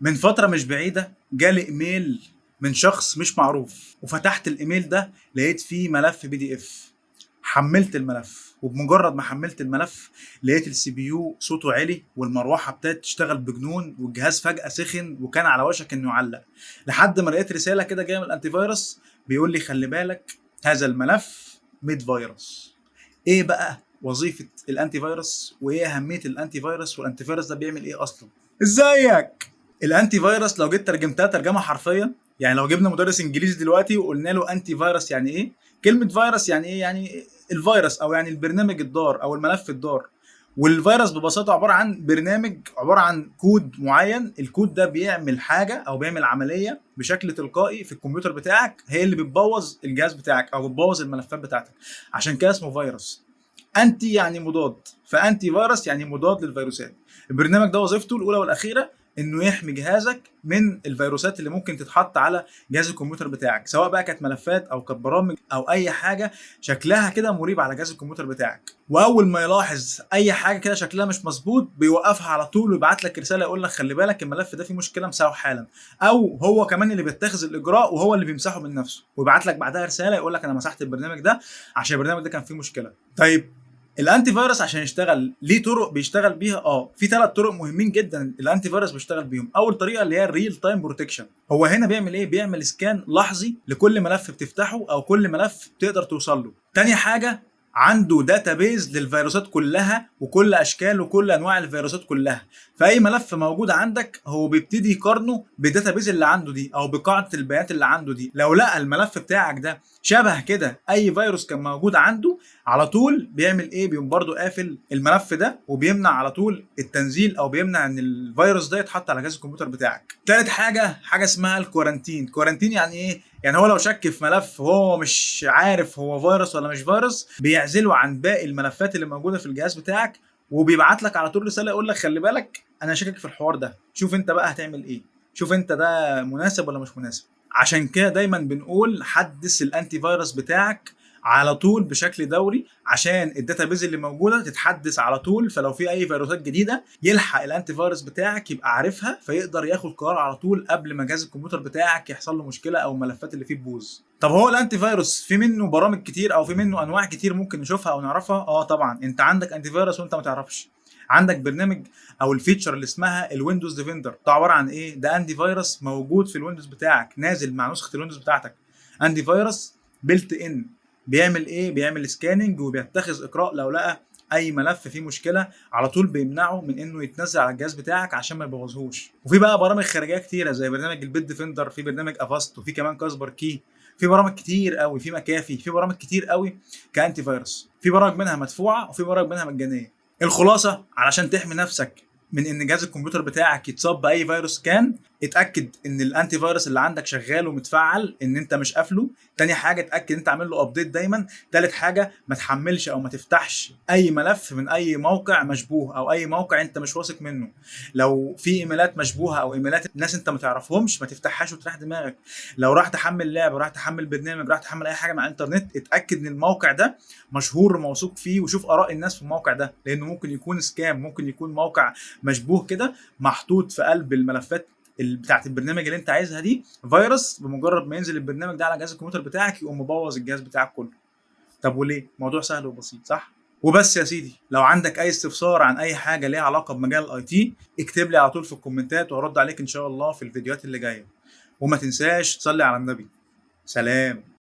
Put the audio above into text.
من فترة مش بعيدة جالي ايميل من شخص مش معروف، وفتحت الايميل ده لقيت فيه ملف PDF. حملت الملف، وبمجرد ما حملت الملف لقيت السي بي يو صوته عالي والمروحة ابتدت تشتغل بجنون والجهاز فجأة سخن وكان على وشك انه يعلق، لحد ما لقيت رسالة كده جاية من الانتي فيروس بيقول لي خلي بالك هذا الملف ميد فيروس. ايه بقى وظيفة الانتي فيروس وايه اهمية الانتي فيروس والانتي فيروس ده بيعمل ايه اصلا؟ ازيك؟ الانتي فيروس لو جيت ترجمتها ترجمه حرفيا، يعني لو جبنا مدرس انجليزي دلوقتي وقلنا له انتي فيروس يعني ايه؟ كلمه فيروس يعني ايه؟ يعني الفيروس او يعني البرنامج الضار او الملف الضار. والفيروس ببساطه عباره عن برنامج، عباره عن كود معين، الكود ده بيعمل حاجه او بيعمل عمليه بشكل تلقائي في الكمبيوتر بتاعك هي اللي بتبوظ الجهاز بتاعك او بتبوظ الملفات بتاعتك، عشان كده اسمه فيروس. انتي يعني مضاد، فانتي فيروس يعني مضاد للفيروسات. البرنامج ده وظيفته الاولى والاخيره انه يحمي جهازك من الفيروسات اللي ممكن تتحط على جهاز الكمبيوتر بتاعك، سواء بقى كانت ملفات او كانت برامج او اي حاجه شكلها كده مريب على جهاز الكمبيوتر بتاعك. واول ما يلاحظ اي حاجه كده شكلها مش مظبوط بيوقفها على طول ويبعت لك رساله يقول لك خلي بالك الملف ده فيه مشكله مسحه حالا، او هو كمان اللي بيتخذ الاجراء وهو اللي بيمسحه من نفسه ويبعت لك بعدها رساله يقول لك انا مسحت البرنامج ده عشان البرنامج ده كان فيه مشكله. طيب الانتي فيروس عشان يشتغل ليه طرق بيشتغل بيها، في 3 طرق مهمين جدا الانتي فيروس بيشتغل بيهم. اول طريقه اللي هي الريل تايم بروتكشن. هو هنا بيعمل ايه؟ بيعمل سكان لحظي لكل ملف بتفتحه او كل ملف تقدر توصل له. تاني حاجه عنده داتابيز للفيروسات كلها وكل اشكال وكل انواع الفيروسات كلها، فاي ملف موجود عندك هو بيبتدي يقارنه بالداتابيز اللي عنده دي او بقاعده البيانات اللي عنده دي. لو لقى الملف بتاعك ده شبه كده اي فيروس كان موجود عنده، على طول بيعمل ايه؟ بيقوم برضه قافل الملف ده وبيمنع على طول التنزيل او بيمنع ان الفيروس ده يتحط على جهاز الكمبيوتر بتاعك. تالت حاجه اسمها الكورانتين. كورانتين يعني ايه؟ يعني هو لو شك في ملف وهو مش عارف هو فيروس ولا مش فيروس بيعزله عن باقي الملفات اللي موجوده في الجهاز بتاعك، وبيبعت لك على طول رساله يقول لك خلي بالك انا شاكك في الحوار ده، شوف انت بقى هتعمل ايه، شوف انت ده مناسب ولا مش مناسب. عشان كده دايما بنقول حدث الانتي فيروس بتاعك على طول بشكل دوري عشان الداتابيز اللي موجوده تتحدث على طول، فلو في اي فيروسات جديده يلحق الانتي فيروس بتاعك يبقى عارفها فيقدر ياخد قرار على طول قبل ما جهاز الكمبيوتر بتاعك يحصل له مشكله او الملفات اللي فيه تبوظ. طب هو الانتي فيروس في منه برامج كتير او في منه انواع كتير ممكن نشوفها او نعرفها؟ طبعا انت عندك انتي فيروس وانت ما تعرفش. عندك برنامج او الفيتشر اللي اسمها الويندوز ديفندر. ده عباره عن ايه؟ ده انتي فيروس موجود في الويندوز بتاعك نازل مع نسخه الويندوز بتاعتك، انتي فيروس بيلت ان. بيعمل ايه؟ بيعمل سكاننج وبيتخذ اجراء لو لقى اي ملف فيه مشكله على طول بيمنعه من انه يتنزل على الجهاز بتاعك عشان ما يبوظهوش. وفي بقى برامج خارجيه كتيره زي برنامج البيت ديفندر، في برنامج افاست، وفي كمان كاسبر كي، في برامج كتير قوي، في مكافي، في برامج كتير قوي كانتي فيروس. في برامج منها مدفوعه وفي برامج منها مجانيه. الخلاصه علشان تحمي نفسك من ان جهاز الكمبيوتر بتاعك يتصاب باي فيروس كان اتاكد ان الانتي فيروس اللي عندك شغال ومتفعل، ان انت مش قافله. تاني حاجه اتاكد انت عامل له ابديت دايما. تالت حاجه ما تحملش او ما تفتحش اي ملف من اي موقع مشبوه او اي موقع انت مش واثق منه. لو في ايميلات مشبوهه او ايميلات ناس انت ما تعرفهمش ما تفتحهاش وتريح دماغك. لو راح تحمل لعبه، راح تحمل برنامج، راح تحمل اي حاجه من على الانترنت، اتاكد ان الموقع ده مشهور موثوق فيه وشوف اراء الناس في الموقع ده، لانه ممكن يكون سكام، ممكن يكون موقع مشبوه كده محطوط في قلب الملفات بتاعت البرنامج اللي انت عايزها دي فيروس، بمجرد ما ينزل البرنامج ده على جهاز الكمبيوتر بتاعك يقوم مبوظ الجهاز بتاعك كله. طب وليه؟ موضوع سهل وبسيط، صح؟ وبس يا سيدي، لو عندك اي استفسار عن اي حاجه ليها علاقه بمجال الاي تي اكتب لي على طول في الكومنتات وهرد عليك ان شاء الله في الفيديوهات اللي جايه. وما تنساش تصلي على النبي. سلام.